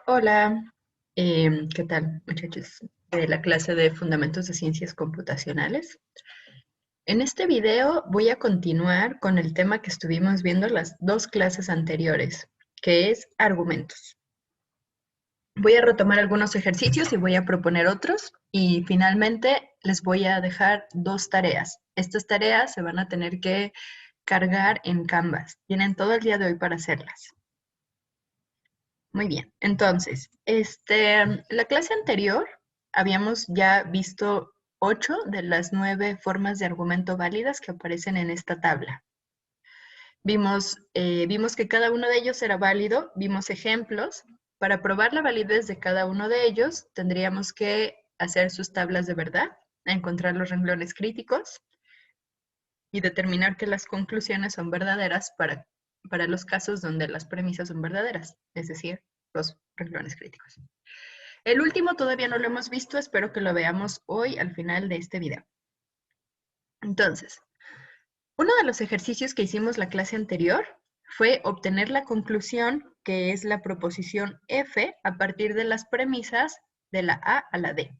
Hola, ¿qué tal, muchachos de la clase de Fundamentos de Ciencias Computacionales? En este video voy a continuar con el tema que estuvimos viendo las dos clases anteriores, que es argumentos. Voy a retomar algunos ejercicios y voy a proponer otros, y finalmente les voy a dejar dos tareas. Estas tareas se van a tener que cargar en Canvas. Tienen todo el día de hoy para hacerlas. Muy bien, entonces, la clase anterior habíamos ya visto 8 de las 9 formas de argumento válidas que aparecen en esta tabla. Vimos que cada uno de ellos era válido, vimos ejemplos. Para probar la validez de cada uno de ellos, tendríamos que hacer sus tablas de verdad, encontrar los renglones críticos y determinar que las conclusiones son verdaderas para los casos donde las premisas son verdaderas, es decir, los renglones críticos. El último todavía no lo hemos visto, espero que lo veamos hoy al final de este video. Entonces, uno de los ejercicios que hicimos la clase anterior fue obtener la conclusión, que es la proposición F, a partir de las premisas de la A a la D.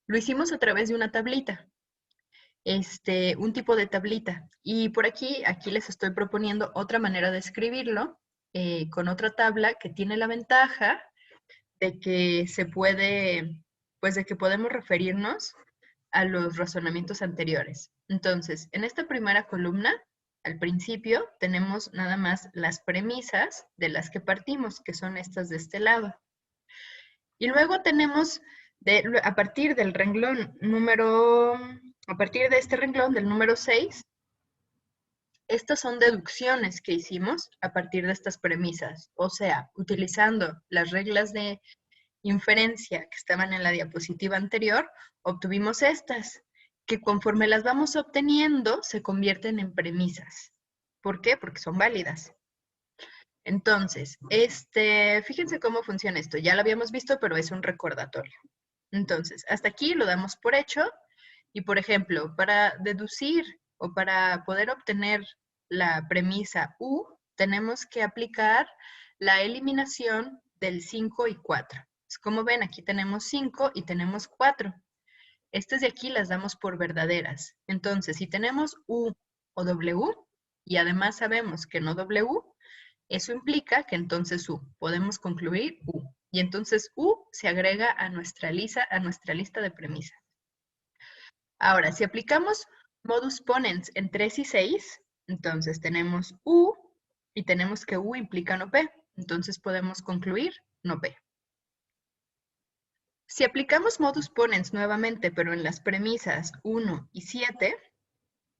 Lo hicimos a través de una tablita, un tipo de tablita. Y por aquí les estoy proponiendo otra manera de escribirlo, con otra tabla que tiene la ventaja de que se puede, pues de que podemos referirnos a los razonamientos anteriores. Entonces, en esta primera columna, al principio, tenemos nada más las premisas de las que partimos, que son estas de este lado. Y luego tenemos, a partir del renglón a partir de este renglón del número 6, estas son deducciones que hicimos a partir de estas premisas, o sea, utilizando las reglas de inferencia que estaban en la diapositiva anterior, obtuvimos estas, que conforme las vamos obteniendo se convierten en premisas. ¿Por qué? Porque son válidas. Entonces, fíjense cómo funciona esto. Ya lo habíamos visto, pero es un recordatorio. Entonces, hasta aquí lo damos por hecho. Y, por ejemplo, para deducir o para poder obtener la premisa U, tenemos que aplicar la eliminación del 5 y 4. Como ven, aquí tenemos 5 y tenemos 4. Estas de aquí las damos por verdaderas. Entonces, si tenemos U o W, y además sabemos que no W, eso implica que entonces U. Podemos concluir U. Y entonces U se agrega a nuestra lista de premisas. Ahora, si aplicamos modus ponens en 3 y 6, entonces tenemos U y tenemos que U implica no P. Entonces podemos concluir no P. Si aplicamos modus ponens nuevamente, pero en las premisas 1 y 7,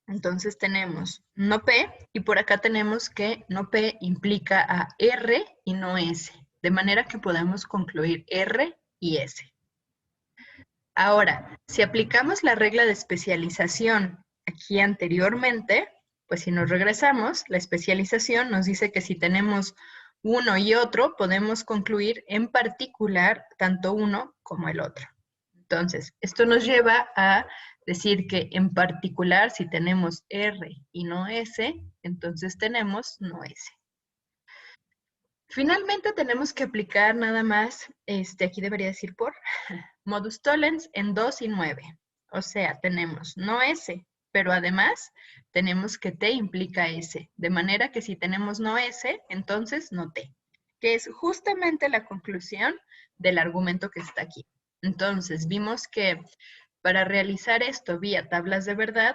entonces tenemos no P, y por acá tenemos que no P implica a R y no S, de manera que podemos concluir R y S. Ahora, si aplicamos la regla de especialización aquí anteriormente, pues si nos regresamos, la especialización nos dice que si tenemos uno y otro, podemos concluir en particular tanto uno como el otro. Entonces, esto nos lleva a decir que en particular, si tenemos R y no S, entonces tenemos no S. Finalmente tenemos que aplicar nada más, aquí debería decir por, modus tollens en 2 y 9. O sea, tenemos no S, pero además tenemos que T implica S. De manera que si tenemos no S, entonces no T, que es justamente la conclusión del argumento que está aquí. Entonces, vimos que para realizar esto vía tablas de verdad,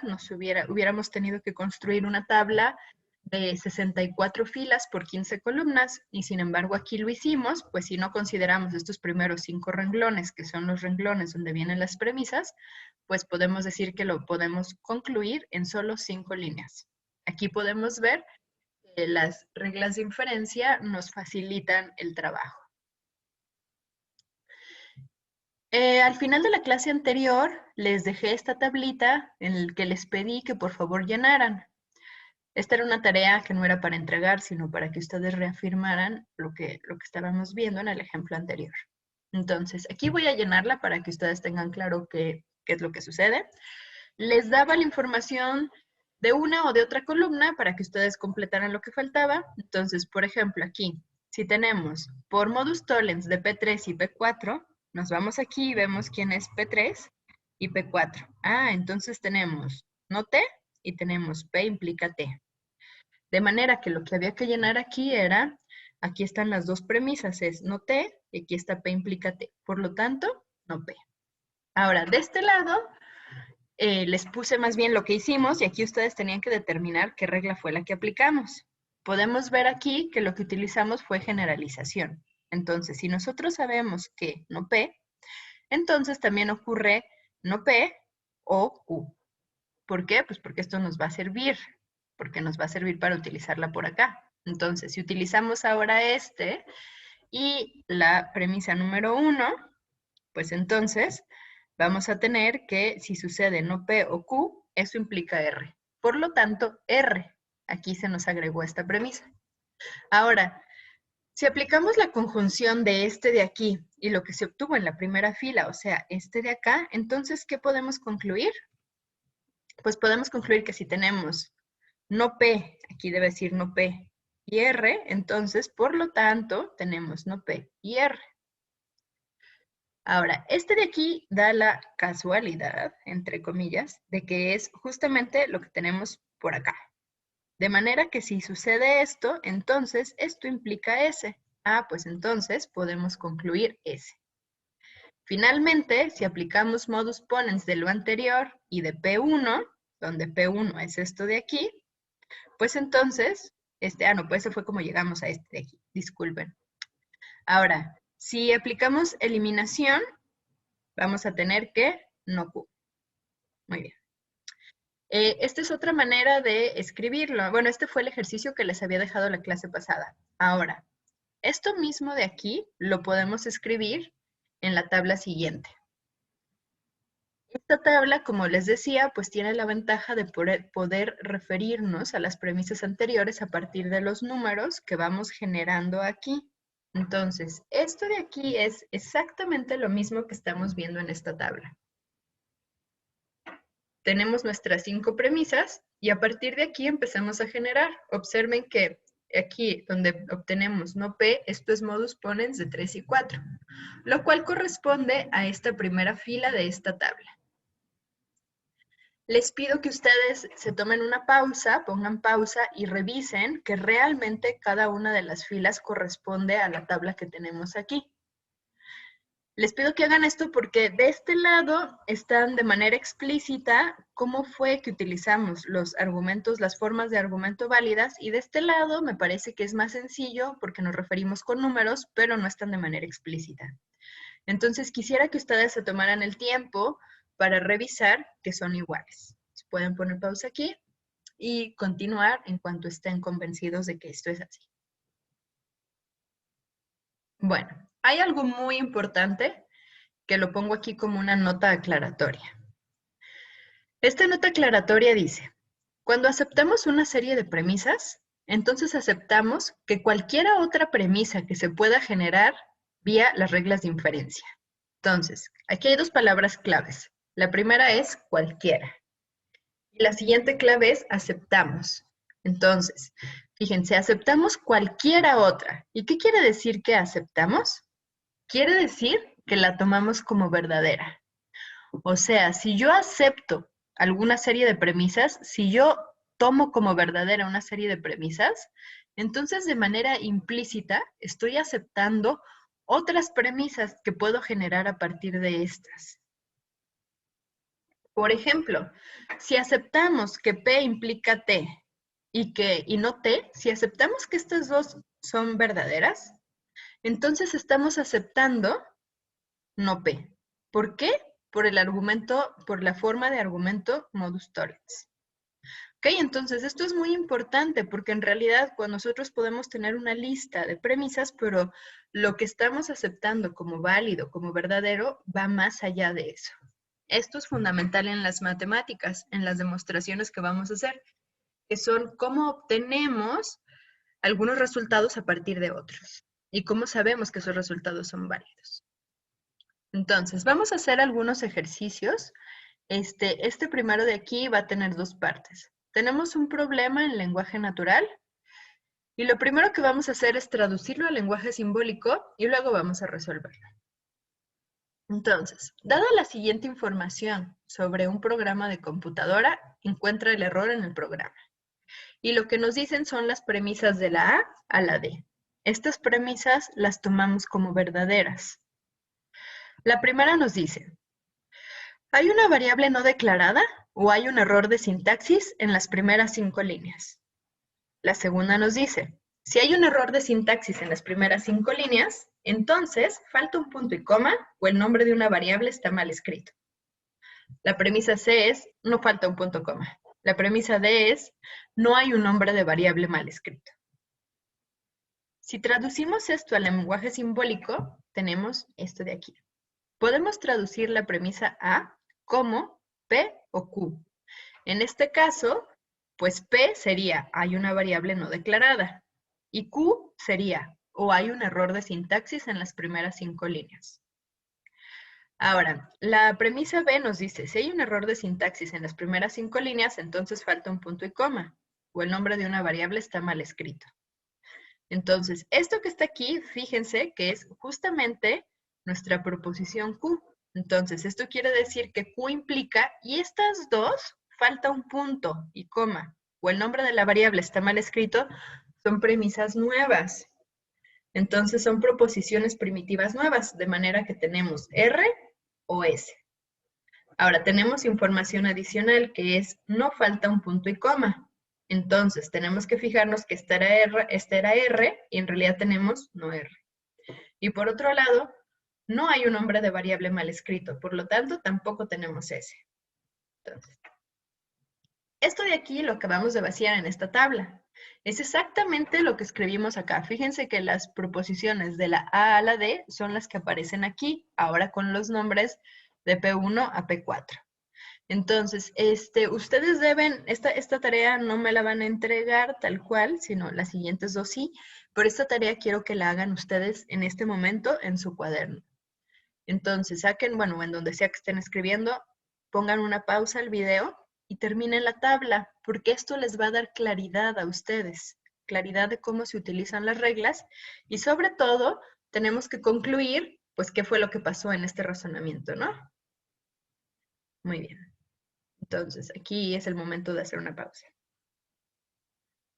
hubiéramos tenido que construir una tabla de 64 filas por 15 columnas, y sin embargo aquí lo hicimos, pues si no consideramos estos primeros 5 renglones, que son los renglones donde vienen las premisas, pues podemos decir que lo podemos concluir en solo 5 líneas. Aquí podemos ver que las reglas de inferencia nos facilitan el trabajo. Al final de la clase anterior, les dejé esta tablita en la que les pedí que por favor llenaran. Esta era una tarea que no era para entregar, sino para que ustedes reafirmaran lo que estábamos viendo en el ejemplo anterior. Entonces, aquí voy a llenarla para que ustedes tengan claro qué es lo que sucede. Les daba la información de una o de otra columna para que ustedes completaran lo que faltaba. Entonces, por ejemplo, aquí, Si tenemos por modus tollens de P3 y P4, nos vamos aquí y vemos quién es P3 y P4. Ah, entonces tenemos no T y tenemos P implica T. De manera que lo que había que llenar aquí era, aquí están las dos premisas, es no T y aquí está P implica T. Por lo tanto, no P. Ahora, de este lado, les puse más bien lo que hicimos y aquí ustedes tenían que determinar qué regla fue la que aplicamos. Podemos ver aquí que lo que utilizamos fue generalización. Entonces, si nosotros sabemos que no P, entonces también ocurre no P o Q. ¿Por qué? Pues porque esto nos va a servir, porque nos va a servir para utilizarla por acá. Entonces, si utilizamos ahora este y la premisa número 1, pues entonces vamos a tener que si sucede no P o Q, eso implica R. Por lo tanto, R. Aquí se nos agregó esta premisa. Ahora, si aplicamos la conjunción de este de aquí y lo que se obtuvo en la primera fila, o sea, este de acá, entonces, ¿qué podemos concluir? Pues podemos concluir que si tenemos no P, aquí debe decir no P y R, entonces, por lo tanto, tenemos no P y R. Ahora, este de aquí da la casualidad, entre comillas, de que es justamente lo que tenemos por acá. De manera que si sucede esto, entonces esto implica S. Ah, pues entonces podemos concluir S. Finalmente, si aplicamos modus ponens de lo anterior y de P1, donde P1 es esto de aquí, pues entonces, no, pues eso fue como llegamos a este de aquí, disculpen. Ahora, si aplicamos eliminación, vamos a tener que no Q. Muy bien. Esta es otra manera de escribirlo. Bueno, este fue el ejercicio que les había dejado la clase pasada. Ahora, esto mismo de aquí lo podemos escribir en la tabla siguiente. Esta tabla, como les decía, pues tiene la ventaja de poder referirnos a las premisas anteriores a partir de los números que vamos generando aquí. Entonces, esto de aquí es exactamente lo mismo que estamos viendo en esta tabla. Tenemos nuestras 5 premisas y a partir de aquí empezamos a generar. Observen que aquí donde obtenemos no P, esto es modus ponens de 3 y 4, lo cual corresponde a esta primera fila de esta tabla. Les pido que ustedes se tomen una pausa, pongan pausa y revisen que realmente cada una de las filas corresponde a la tabla que tenemos aquí. Les pido que hagan esto porque de este lado están de manera explícita cómo fue que utilizamos los argumentos, las formas de argumento válidas, y de este lado me parece que es más sencillo porque nos referimos con números, pero no están de manera explícita. Entonces quisiera que ustedes se tomaran el tiempo para revisar que son iguales. Pueden poner pausa aquí y continuar en cuanto estén convencidos de que esto es así. Bueno, hay algo muy importante que lo pongo aquí como una nota aclaratoria. Esta nota aclaratoria dice, cuando aceptamos una serie de premisas, entonces aceptamos que cualquiera otra premisa que se pueda generar vía las reglas de inferencia. Entonces, aquí hay dos palabras claves. La primera es cualquiera. Y la siguiente clave es aceptamos. Entonces, fíjense, aceptamos cualquiera otra. ¿Y qué quiere decir que aceptamos? Quiere decir que la tomamos como verdadera. O sea, si yo acepto alguna serie de premisas, si yo tomo como verdadera una serie de premisas, entonces de manera implícita estoy aceptando otras premisas que puedo generar a partir de estas. Por ejemplo, si aceptamos que P implica T y no T, si aceptamos que estas dos son verdaderas, entonces estamos aceptando no P. ¿Por qué? Por el argumento, por la forma de argumento modus tollens. Ok, entonces esto es muy importante porque en realidad cuando nosotros podemos tener una lista de premisas, pero lo que estamos aceptando como válido, como verdadero, va más allá de eso. Esto es fundamental en las matemáticas, en las demostraciones que vamos a hacer, que son cómo obtenemos algunos resultados a partir de otros y cómo sabemos que esos resultados son válidos. Entonces, vamos a hacer algunos ejercicios. Este primero de aquí va a tener dos partes. Tenemos un problema en lenguaje natural Y lo primero que vamos a hacer es traducirlo al lenguaje simbólico y luego vamos a resolverlo. Entonces, dada la siguiente información sobre un programa de computadora, encuentra el error en el programa. Y lo que nos dicen son las premisas de la A a la D. Estas premisas las tomamos como verdaderas. La primera nos dice, ¿hay una variable no declarada o hay un error de sintaxis en las primeras 5 líneas? La segunda nos dice, si hay un error de sintaxis en las primeras 5 líneas, entonces falta un punto y coma o el nombre de una variable está mal escrito. La premisa C es, no falta un punto coma. La premisa D es, no hay un nombre de variable mal escrito. Si traducimos esto al lenguaje simbólico, tenemos esto de aquí. Podemos traducir la premisa A como P o Q. En este caso, pues P sería, hay una variable no declarada. Y Q sería, o hay un error de sintaxis en las primeras 5 líneas. Ahora, la premisa B nos dice, si hay un error de sintaxis en las primeras 5 líneas, entonces falta un punto y coma, o el nombre de una variable está mal escrito. Entonces, esto que está aquí, fíjense que es justamente nuestra proposición Q. Entonces, esto quiere decir que Q implica, y estas dos, falta un punto y coma, o el nombre de la variable está mal escrito, son premisas nuevas. Entonces, son proposiciones primitivas nuevas, de manera que tenemos R o S. Ahora, tenemos información adicional que es, no falta un punto y coma. Entonces, tenemos que fijarnos que esta era R y en realidad tenemos no R. Y por otro lado, no hay un nombre de variable mal escrito, por lo tanto, tampoco tenemos S. Entonces, esto de aquí lo acabamos de vaciar en esta tabla. Es exactamente lo que escribimos acá. Fíjense que las proposiciones de la A a la D son las que aparecen aquí, ahora con los nombres de P1 a P4. Entonces, ustedes deben, esta tarea no me la van a entregar tal cual, sino las siguientes dos sí, pero esta tarea quiero que la hagan ustedes en este momento en su cuaderno. Entonces, saquen, bueno, en donde sea que estén escribiendo, pongan una pausa al video y terminen la tabla, porque esto les va a dar claridad a ustedes, claridad de cómo se utilizan las reglas y sobre todo tenemos que concluir, pues, qué fue lo que pasó en este razonamiento, ¿no? Muy bien. Entonces, aquí es el momento de hacer una pausa.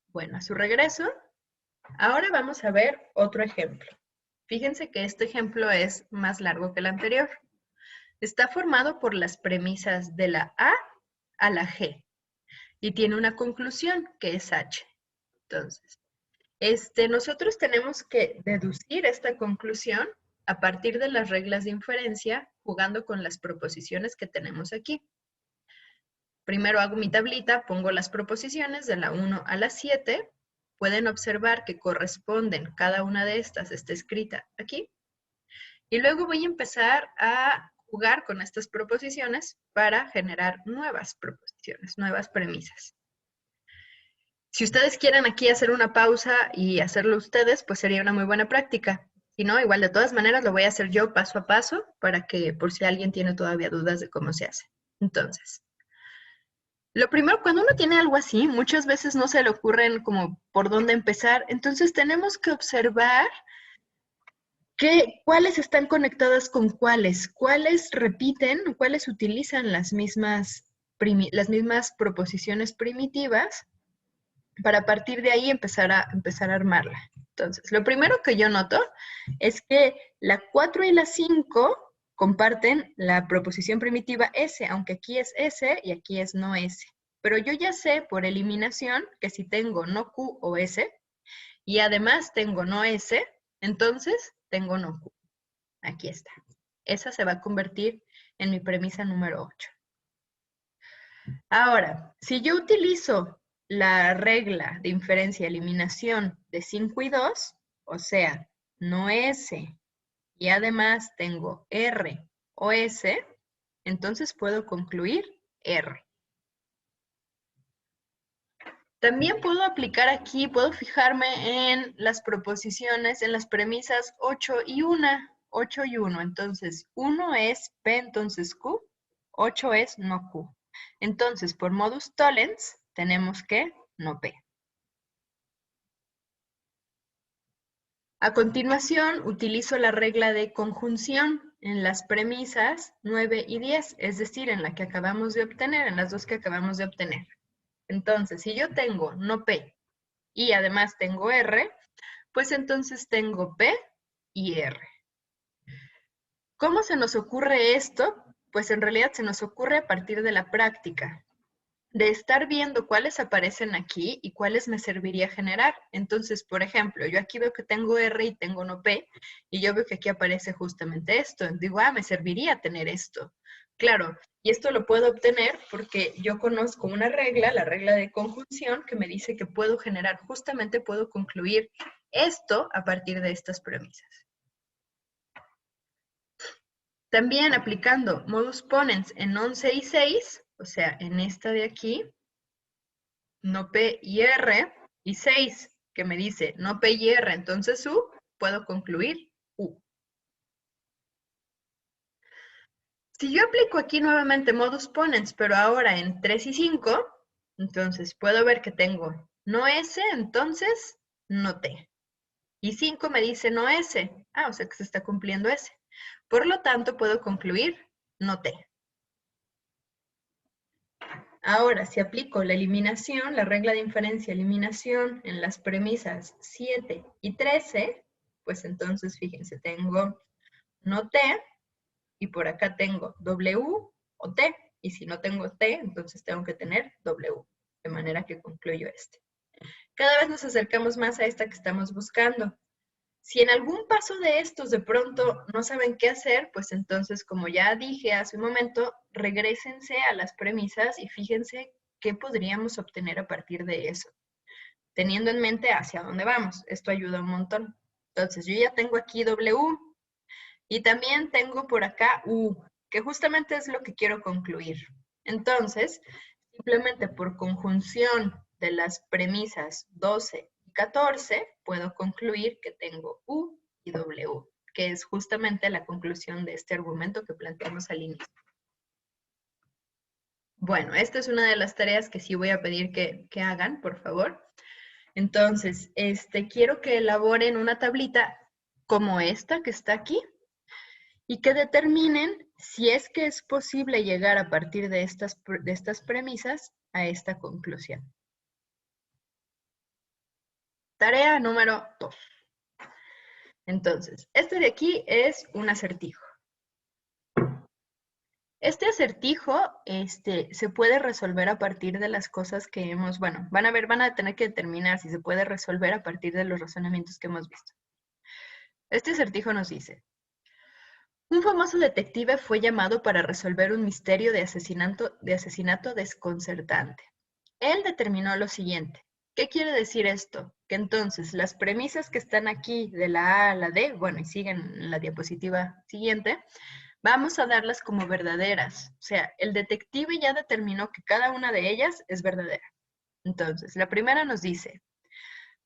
Bueno, a su regreso, ahora vamos a ver otro ejemplo. Fíjense que este ejemplo es más largo que el anterior. Está formado por las premisas de la A a la G y tiene una conclusión que es H. Entonces, nosotros tenemos que deducir esta conclusión a partir de las reglas de inferencia jugando con las proposiciones que tenemos aquí. Primero hago mi tablita, pongo las proposiciones de la 1 a la 7. Pueden observar que corresponden, cada una de estas está escrita aquí. Y luego voy a empezar a jugar con estas proposiciones para generar nuevas proposiciones, nuevas premisas. Si ustedes quieren aquí hacer una pausa y hacerlo ustedes, pues sería una muy buena práctica. Si no, igual de todas maneras lo voy a hacer yo paso a paso para que por si alguien tiene todavía dudas de cómo se hace. Entonces, lo primero, cuando uno tiene algo así, muchas veces no se le ocurren como por dónde empezar. Entonces tenemos que observar cuáles están conectadas con cuáles repiten, cuáles utilizan las mismas proposiciones primitivas para a partir de ahí empezar a armarla. Entonces, lo primero que yo noto es que la 4 y la 5 comparten la proposición primitiva S, aunque aquí es S y aquí es no S. Pero yo ya sé por eliminación que si tengo no Q o S y además tengo no S, entonces tengo no Q. Aquí está. Esa se va a convertir en mi premisa número 8. Ahora, si yo utilizo la regla de inferencia-eliminación de 5 y 2, o sea, no S, y además tengo R o S, entonces puedo concluir R. También puedo aplicar aquí, puedo fijarme en las proposiciones, en las premisas 8 y 1. 8 y 1, entonces 1 es P, entonces Q, 8 es no Q. Entonces, por modus tollens, tenemos que no P. A continuación, utilizo la regla de conjunción en las premisas 9 y 10, es decir, en la que acabamos de obtener, en las dos que acabamos de obtener. Entonces, si yo tengo no P y además tengo R, pues entonces tengo P y R. ¿Cómo se nos ocurre esto? Pues en realidad se nos ocurre a partir de la práctica, de estar viendo cuáles aparecen aquí y cuáles me serviría generar. Entonces, por ejemplo, yo aquí veo que tengo R y tengo no P, y yo veo que aquí aparece justamente esto. Digo, me serviría tener esto. Claro, y esto lo puedo obtener porque yo conozco una regla, la regla de conjunción, que me dice que puedo generar, justamente puedo concluir esto a partir de estas premisas. También aplicando modus ponens en 11 y 6, o sea, en esta de aquí, no P y R, y 6, que me dice no P y R, entonces U, puedo concluir U. Si yo aplico aquí nuevamente modus ponens, pero ahora en 3 y 5, entonces puedo ver que tengo no S, entonces no T. Y 5 me dice no S. O sea que se está cumpliendo S. Por lo tanto, puedo concluir no T. Ahora, si aplico la eliminación, la regla de inferencia-eliminación en las premisas 7 y 13, pues entonces, fíjense, tengo no T, y por acá tengo W o T, y si no tengo T, entonces tengo que tener W, de manera que concluyo este. Cada vez nos acercamos más a esta que estamos buscando. Si en algún paso de estos de pronto no saben qué hacer, pues entonces, como ya dije hace un momento, regrésense a las premisas y fíjense qué podríamos obtener a partir de eso, teniendo en mente hacia dónde vamos. Esto ayuda un montón. Entonces, yo ya tengo aquí W y también tengo por acá U, que justamente es lo que quiero concluir. Entonces, simplemente por conjunción de las premisas 12 y 14, puedo concluir que tengo U y W, que es justamente la conclusión de este argumento que planteamos al inicio. Bueno, esta es una de las tareas que sí voy a pedir que hagan, por favor. Entonces, quiero que elaboren una tablita como esta que está aquí y que determinen si es que es posible llegar a partir de estas premisas a esta conclusión. Tarea número 2. Entonces, este de aquí es un acertijo. Este acertijo se puede resolver a partir de las cosas que hemos, bueno, van a tener que determinar si se puede resolver a partir de los razonamientos que hemos visto. Este acertijo nos dice, un famoso detective fue llamado para resolver un misterio de asesinato desconcertante. Él determinó lo siguiente. ¿Qué quiere decir esto? Que entonces las premisas que están aquí de la A a la D, bueno, y siguen en la diapositiva siguiente, vamos a darlas como verdaderas. O sea, el detective ya determinó que cada una de ellas es verdadera. Entonces, la primera nos dice,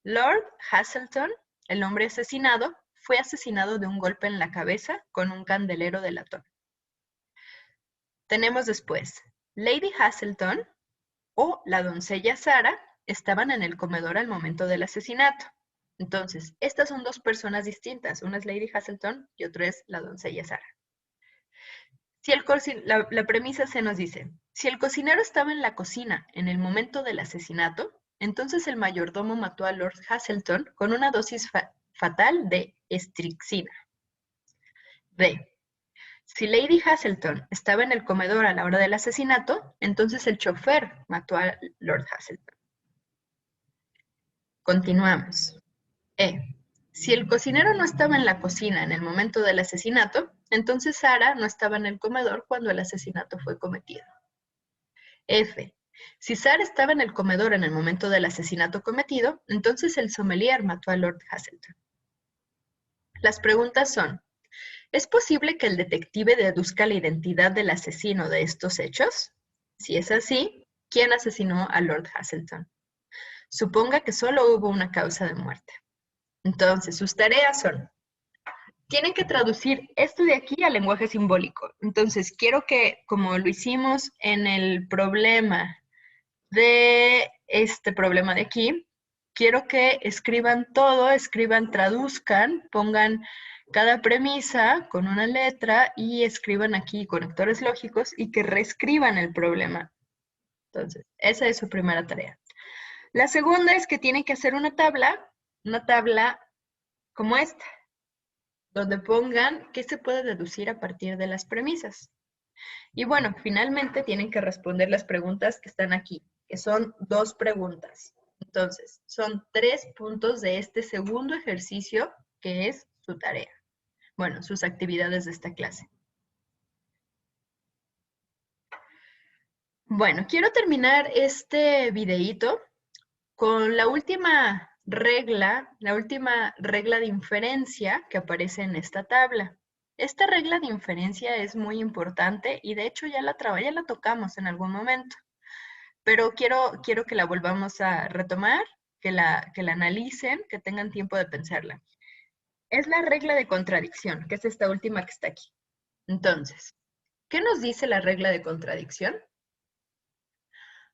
Lord Hazelton, el hombre asesinado, fue asesinado de un golpe en la cabeza con un candelero de latón. Tenemos después, Lady Hazelton o la doncella Sara estaban en el comedor al momento del asesinato. Entonces, estas son dos personas distintas. Una es Lady Hazelton y otra es la doncella Sara. Si la premisa se nos dice, si el cocinero estaba en la cocina en el momento del asesinato, entonces el mayordomo mató a Lord Hazelton con una dosis fatal de estrixina. B. Si Lady Hazelton estaba en el comedor a la hora del asesinato, entonces el chofer mató a Lord Hazelton. Continuamos. E. Si el cocinero no estaba en la cocina en el momento del asesinato, entonces Sara no estaba en el comedor cuando el asesinato fue cometido. F. Si Sara estaba en el comedor en el momento del asesinato cometido, entonces el sommelier mató a Lord Hazelton. Las preguntas son, ¿es posible que el detective deduzca la identidad del asesino de estos hechos? Si es así, ¿quién asesinó a Lord Hazelton? Suponga que solo hubo una causa de muerte. Entonces, sus tareas son, tienen que traducir esto de aquí al lenguaje simbólico. Entonces, quiero que, como lo hicimos en el problema de este problema de aquí, quiero que escriban todo, traduzcan, pongan cada premisa con una letra y escriban aquí conectores lógicos y que reescriban el problema. Entonces, esa es su primera tarea. La segunda es que tienen que hacer una tabla como esta, donde pongan qué se puede deducir a partir de las premisas. Y bueno, finalmente tienen que responder las preguntas que están aquí, que son 2 preguntas. Entonces, son 3 puntos de este segundo ejercicio, que es su tarea. Bueno, sus actividades de esta clase. Bueno, quiero terminar este videíto con la última regla de inferencia que aparece en esta tabla. Esta regla de inferencia es muy importante y de hecho ya la tocamos en algún momento, pero quiero que la volvamos a retomar, que la analicen, que tengan tiempo de pensarla. Es la regla de contradicción, que es esta última que está aquí. Entonces, ¿qué nos dice la regla de contradicción?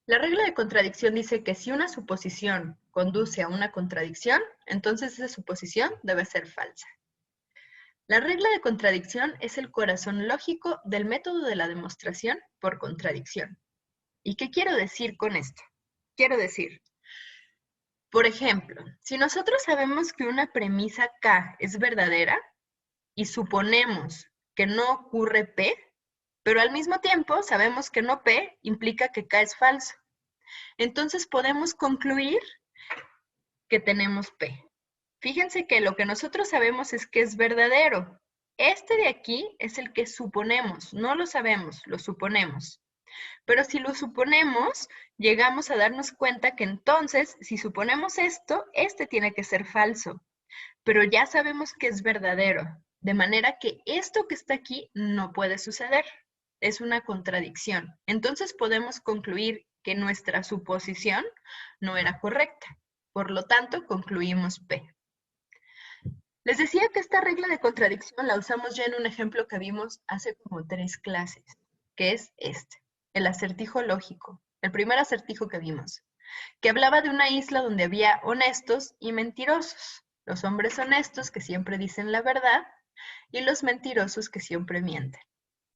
La regla de contradicción dice que si una suposición conduce a una contradicción, entonces esa suposición debe ser falsa. La regla de contradicción es el corazón lógico del método de la demostración por contradicción. ¿Y qué quiero decir con esto? Quiero decir, por ejemplo, si nosotros sabemos que una premisa K es verdadera y suponemos que no ocurre P, pero al mismo tiempo sabemos que no P implica que K es falso. Entonces podemos concluir que tenemos P. Fíjense que lo que nosotros sabemos es que es verdadero. Este de aquí es el que suponemos, no lo sabemos, lo suponemos. Pero si lo suponemos, llegamos a darnos cuenta que entonces, si suponemos esto, este tiene que ser falso. Pero ya sabemos que es verdadero, de manera que esto que está aquí no puede suceder. Es una contradicción. Entonces podemos concluir que nuestra suposición no era correcta. Por lo tanto, concluimos P. Les decía que esta regla de contradicción la usamos ya en un ejemplo que vimos hace como 3 clases, que es este, el acertijo lógico, el primer acertijo que vimos, que hablaba de una isla donde había honestos y mentirosos, los hombres honestos que siempre dicen la verdad y los mentirosos que siempre mienten.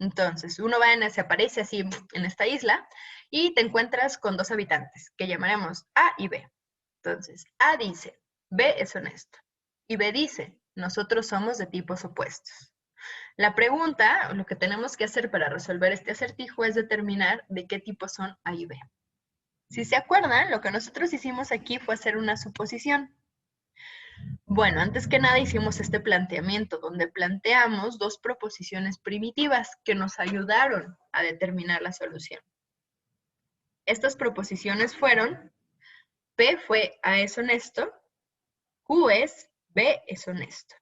Entonces, se aparece así en esta isla y te encuentras con 2 habitantes, que llamaremos A y B. Entonces, A dice, B es honesto. Y B dice, nosotros somos de tipos opuestos. La pregunta, o lo que tenemos que hacer para resolver este acertijo es determinar de qué tipo son A y B. Si se acuerdan, lo que nosotros hicimos aquí fue hacer una suposición. Bueno, antes que nada hicimos este planteamiento donde planteamos 2 proposiciones primitivas que nos ayudaron a determinar la solución. Estas proposiciones fueron, P fue A es honesto, Q es B es honesto.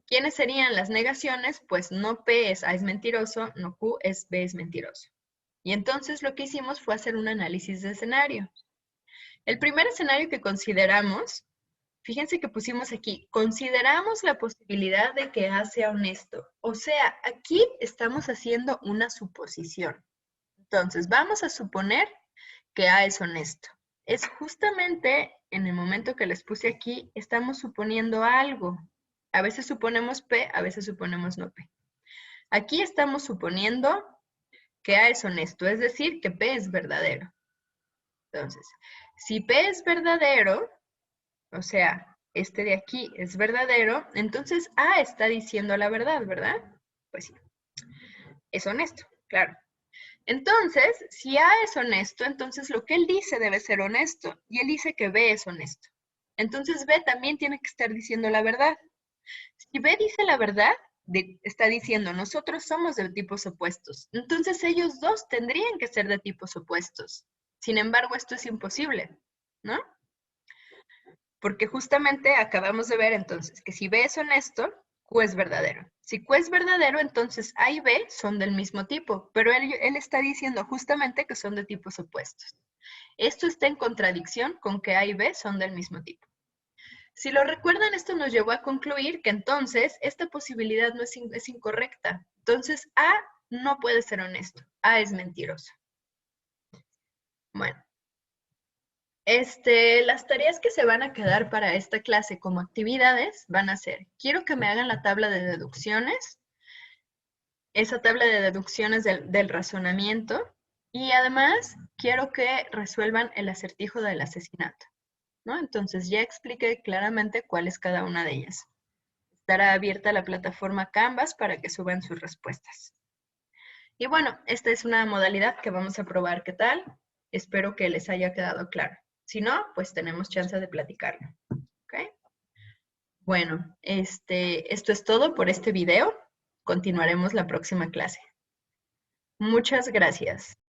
¿Quiénes serían las negaciones? Pues no P es A es mentiroso, no Q es B es mentiroso. Y entonces lo que hicimos fue hacer un análisis de escenario. El primer escenario que consideramos, fíjense que pusimos aquí, consideramos la posibilidad de que A sea honesto. O sea, aquí estamos haciendo una suposición. Entonces, vamos a suponer que A es honesto. Es justamente en el momento que les puse aquí, estamos suponiendo algo. A veces suponemos P, a veces suponemos no P. Aquí estamos suponiendo que A es honesto, es decir, que P es verdadero. Entonces, si P es verdadero, o sea, este de aquí es verdadero, entonces A está diciendo la verdad, ¿verdad? Pues sí, es honesto, claro. Entonces, si A es honesto, entonces lo que él dice debe ser honesto, y él dice que B es honesto. Entonces B también tiene que estar diciendo la verdad. Si B dice la verdad, está diciendo, nosotros somos de tipos opuestos. Entonces ellos dos tendrían que ser de tipos opuestos. Sin embargo, esto es imposible, ¿no? Porque justamente acabamos de ver entonces que si B es honesto, Q es verdadero. Si Q es verdadero, entonces A y B son del mismo tipo, pero él está diciendo justamente que son de tipos opuestos. Esto está en contradicción con que A y B son del mismo tipo. Si lo recuerdan, esto nos llevó a concluir que entonces esta posibilidad no es incorrecta. Entonces A no puede ser honesto, A es mentiroso. Bueno, Las tareas que se van a quedar para esta clase como actividades van a ser, quiero que me hagan la tabla de deducciones, esa tabla de deducciones del razonamiento, y además quiero que resuelvan el acertijo del asesinato, ¿no? Entonces ya expliqué claramente cuál es cada una de ellas. Estará abierta la plataforma Canvas para que suban sus respuestas. Y bueno, esta es una modalidad que vamos a probar qué tal. Espero que les haya quedado claro. Si no, pues tenemos chance de platicarlo. ¿Ok? Bueno, esto es todo por este video. Continuaremos la próxima clase. Muchas gracias.